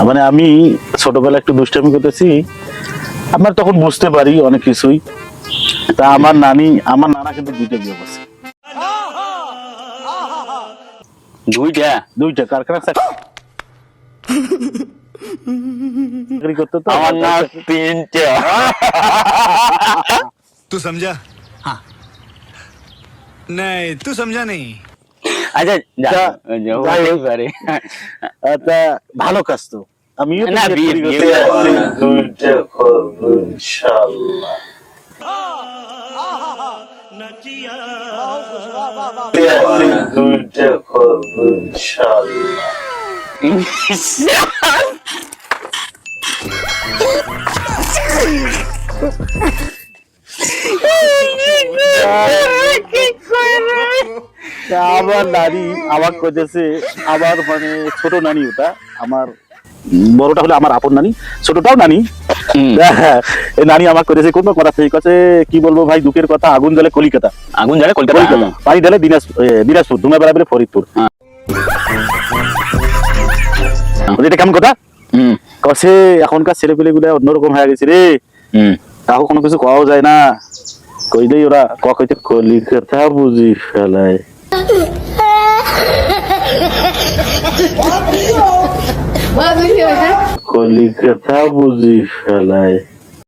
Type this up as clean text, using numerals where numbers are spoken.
মানে আমি ছোটবেলা একটু দুষ্টামি করতেছি, আমার তখন বুঝতে পারি অনেক কিছুই। তা আমার নানা কিন্তু দুইটা বিয়ে করছে। দুইটা কারখানা চাকরি করতে তো। আমার না তিনটা। तू समझा? हाँ नहीं तू समझा नहीं। আচ্ছা হতেই পারে। তা ভালো কাজ তো, আমিও তো না, বিয়ে বিয়ে করি করতে। দুইটা করবো ইনশাআল্লাহ। দুইটা করবো ইনশাআল্লাহ। তা আমার নানি আমার কইতেছে, আমার মানে ছোট নানি, ওটা আমার বড়টা হলো আমার আপন নানি, ছোটটাও নানি। এই নানি আমার কইতেছে কোন কথা থেকে কাছে কি বলবো ভাই, দুঃখের কথা, আগুন জ্বলে কলিকাতা, আগুন জ্বালে কলকাতা। পানি ঢালে দিনাজপুর, ধুমা বেড়া বলে ফরিদপুর। এটা কেমন কথা? কছে এখনকার ছেলে পেলে গুলা অন্যরকম হয়ে গেছে রে, তাও কোনো কিছু কওয়াও যায় না, কইলেই ওরা কইতে কলিকাতা বুঝি ফেলায়। কলিকাতা বুঝি ফেলায়।